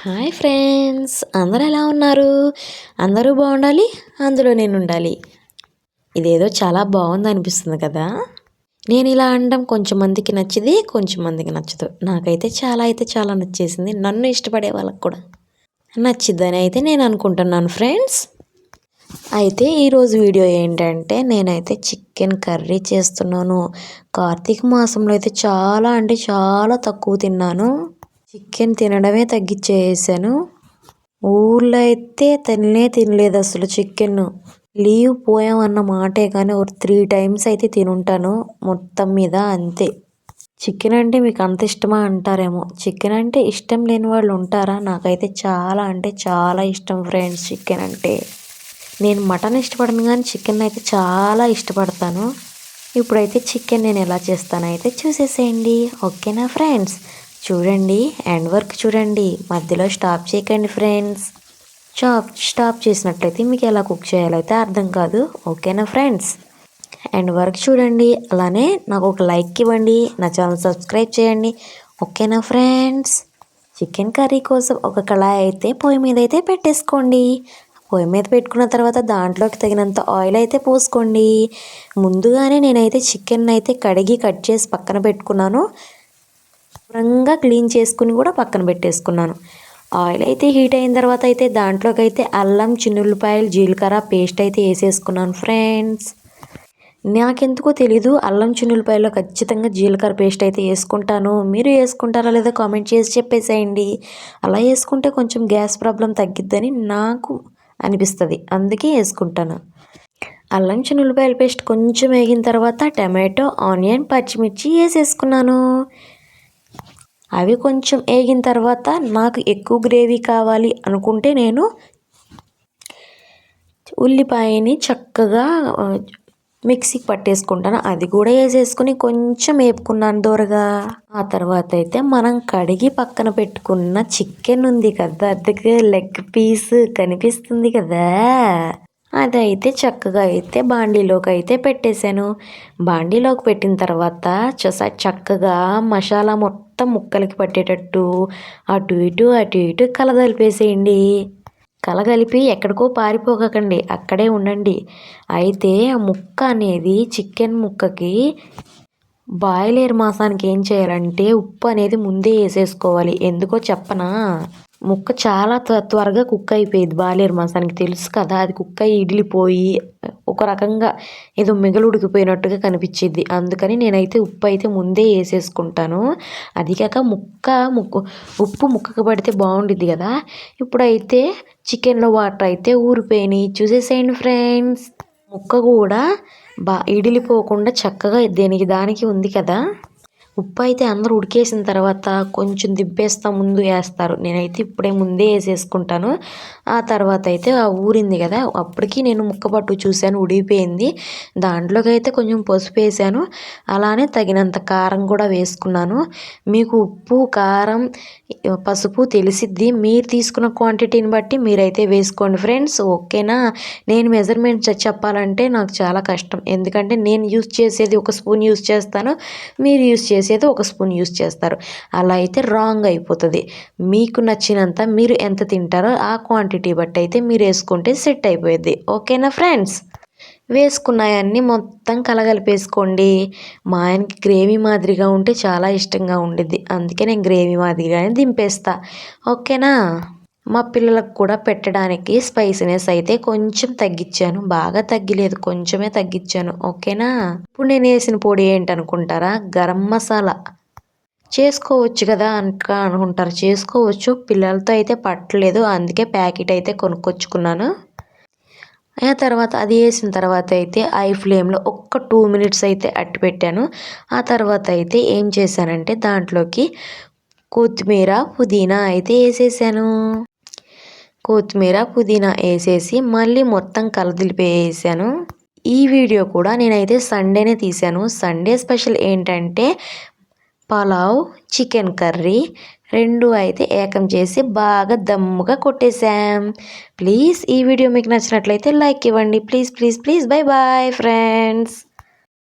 Hi friends, అందరూ ఎలా ఉన్నారు? అందరూ బాగుండాలి, అందులో నేను ఉండాలి. ఇదేదో చాలా బాగుంది అనిపిస్తుంది కదా. నేను ఇలా అనడం కొంచెం మందికి నచ్చింది, కొంచెం మందికి నచ్చదు. నాకైతే చాలా నచ్చేసింది. నన్ను ఇష్టపడే వాళ్ళకి కూడా నచ్చిద్దని అయితే నేను అనుకుంటున్నాను ఫ్రెండ్స్. అయితే ఈరోజు వీడియో ఏంటంటే నేనైతే చికెన్ కర్రీ చేస్తున్నాను. కార్తీక మాసంలో అయితే చాలా తక్కువ తిన్నాను. చికెన్ తినడమే తగ్గించేసాను. ఊర్లో అయితే తినలేదు అసలు చికెన్. లీవ్ పోయామన్న మాటే కానీ ఒక 3 టైమ్స్ అయితే తినుంటాను మొత్తం మీద, అంతే. చికెన్ అంటే మీకు అంత ఇష్టమా అంటారేమో. చికెన్ అంటే ఇష్టం లేని వాళ్ళు ఉంటారా? నాకైతే చాలా ఇష్టం ఫ్రెండ్స్ చికెన్ అంటే. నేను మటన్ ఇష్టపడను కానీ చికెన్ అయితే చాలా ఇష్టపడతాను. ఇప్పుడైతే చికెన్ నేను ఎలా చేస్తానో అయితే చూసేసేయండి, ఓకేనా ఫ్రెండ్స్? చూడండి, ఎండ్ వర్క్ చూడండి, మధ్యలో స్టాప్ చేయకండి ఫ్రెండ్స్. స్టాప్ చేసినట్లయితే మీకు ఎలా కుక్ చేయాలో అయితే అర్థం కాదు, ఓకేనా ఫ్రెండ్స్? ఎండ్ వర్క్ చూడండి, అలానే నాకు ఒక లైక్ ఇవ్వండి, నా ఛానల్ సబ్స్క్రైబ్ చేయండి, ఓకేనా ఫ్రెండ్స్? చికెన్ కర్రీ కోసం ఒక కళాయి అయితే పొయ్యి మీద అయితే పెట్టేసుకోండి. పొయ్యి మీద పెట్టుకున్న తర్వాత దాంట్లోకి తగినంత ఆయిల్ అయితే పోసుకోండి. ముందుగానే నేనైతే చికెన్ అయితే కడిగి కట్ చేసి పక్కన పెట్టుకున్నాను. శుభ్రంగా క్లీన్ చేసుకుని కూడా పక్కన పెట్టేసుకున్నాను. ఆయిల్ అయితే హీట్ అయిన తర్వాత అయితే దాంట్లోకి అయితే అల్లం, చిన్నుల్లిపాయలు, జీలకర్ర పేస్ట్ అయితే వేసేసుకున్నాను ఫ్రెండ్స్. నాకెందుకో తెలీదు, అల్లం చిన్నుల్లిపాయలో ఖచ్చితంగా జీలకర్ర పేస్ట్ అయితే వేసుకుంటాను. మీరు వేసుకుంటారా లేదా కామెంట్ చేసి చెప్పేసేయండి. అలా వేసుకుంటే కొంచెం గ్యాస్ ప్రాబ్లం తగ్గిద్దని నాకు అనిపిస్తుంది, అందుకే వేసుకుంటాను. అల్లం చిన్నుల్లిపాయల పేస్ట్ కొంచెం వేగిన తర్వాత టమాటో, ఆనియన్, పచ్చిమిర్చి వేసేసుకున్నాను. అవి కొంచెం వేగిన తర్వాత నాకు ఎక్కువ గ్రేవీ కావాలి అనుకుంటే నేను ఉల్లిపాయని చక్కగా మిక్సీకి పట్టేసుకుంటాను. అది కూడా వేసేసుకుని కొంచెం వేపుకున్నాను దూరగా. ఆ తర్వాత అయితే మనం కడిగి పక్కన పెట్టుకున్న చికెన్ ఉంది కదా, అద్దెకి లెగ్ పీస్ కనిపిస్తుంది కదా, అదైతే చక్కగా అయితే బాండీలోకి అయితే పెట్టేశాను. బాండీలోకి పెట్టిన తర్వాత చక్కగా మసాలా మొత్తం ముక్కలకి పట్టేటట్టు అటు ఇటు కలగలిపేసేయండి. కలగలిపి ఎక్కడికో పారిపోకండి, అక్కడే ఉండండి. అయితే ఆ ముక్క అనేది చికెన్ ముక్కకి బాయిలర్ మాసానికి ఏం చేయాలంటే ఉప్పు అనేది ముందే వేసేసుకోవాలి. ఎందుకో చెప్పనా? ముక్క చాలా త్వరగా కుక్ అయిపోయింది బాయిలర్ మాసానికి, తెలుసు కదా. అది కుక్ అయ్యి ఇడిలిపోయి ఒక రకంగా ఏదో మిగలు ఉడికిపోయినట్టుగా కనిపించింది. అందుకని నేనైతే ఉప్పు అయితే ముందే వేసేసుకుంటాను. అది కాక ఉప్పు ముక్కకు పడితే బాగుండిద్ది కదా. ఇప్పుడైతే చికెన్లో వాటర్ అయితే ఊరిపోయినాయి, చూసేసేయండి ఫ్రెండ్స్. ముక్క కూడా ఇడిలిపోకుండా చక్కగా దానికి ఉంది కదా. ఉప్పు అయితే అందరూ ఉడికేసిన తర్వాత కొంచెం దింపేస్తా ముందు వేస్తారు. నేనైతే ఇప్పుడే ముందే వేసేసుకుంటాను. ఆ తర్వాత అయితే ఆ ఊరింది కదా, అప్పటికి నేను ముక్క పట్టు చూశాను, ఉడిగిపోయింది. దాంట్లోకి అయితే కొంచెం పసుపు వేసాను, అలానే తగినంత కారం కూడా వేసుకున్నాను. మీకు ఉప్పు, కారం, పసుపు తెలిసిద్ది, మీరు తీసుకున్న క్వాంటిటీని బట్టి మీరైతే వేసుకోండి ఫ్రెండ్స్, ఓకేనా? నేను మెజర్మెంట్స్ చెప్పాలంటే నాకు చాలా కష్టం, ఎందుకంటే నేను యూస్ చేసేది ఒక స్పూన్ యూస్ చేస్తాను, మీరు యూస్ చేసేది ఒక స్పూన్ యూస్ చేస్తారు. అలా అయితే రాంగ్ అయిపోతుంది. మీకు నచ్చినంత మీరు ఎంత తింటారో ఆ క్వాంటిటీ బట్టి అయితే మీరు వేసుకుంటే సెట్ అయిపోయింది, ఓకేనా ఫ్రెండ్స్? వేసుకున్నాయన్నీ మొత్తం కలగలిపేసుకోండి. మా ఆయనకి గ్రేవీ మాదిరిగా ఉంటే చాలా ఇష్టంగా ఉండిద్ది, అందుకే నేను గ్రేవీ మాదిరిగానే దింపేస్తా, ఓకేనా? మా పిల్లలకు కూడా పెట్టడానికి స్పైసీనెస్ అయితే కొంచెం తగ్గించాను, బాగా తగ్గిలేదు, కొంచెమే తగ్గించాను, ఓకేనా? ఇప్పుడు నేను వేసిన పొడి ఏంటనుకుంటారా? గరం మసాలా. చేసుకోవచ్చు కదా అనుకుంటారు, చేసుకోవచ్చు. పిల్లలతో అయితే పట్టలేదు, అందుకే ప్యాకెట్ అయితే కొనుక్కొచ్చుకున్నాను. ఆ తర్వాత అది వేసిన తర్వాత అయితే ఐ ఫ్లేమ్లో ఒక్క 2 మినిట్స్ అయితే అట్టి పెట్టాను. ఆ తర్వాత అయితే ఏం చేశానంటే దాంట్లోకి కొత్తిమీర, పుదీనా అయితే వేసేసాను. కొత్తిమీర, పుదీనా వేసేసి మళ్ళీ మొత్తం కలదిలిపేసాను. ఈ వీడియో కూడా నేనైతే సండేనే తీసాను. సండే స్పెషల్ ఏంటంటే పలావ్, చికెన్ కర్రీ రెండు అయితే ఏకం చేసి బాగా దమ్ముగా కొట్టేశాం. ప్లీజ్ ఈ వీడియో మీకు నచ్చినట్లయితే లైక్ ఇవ్వండి, ప్లీజ్. Bye bye friends.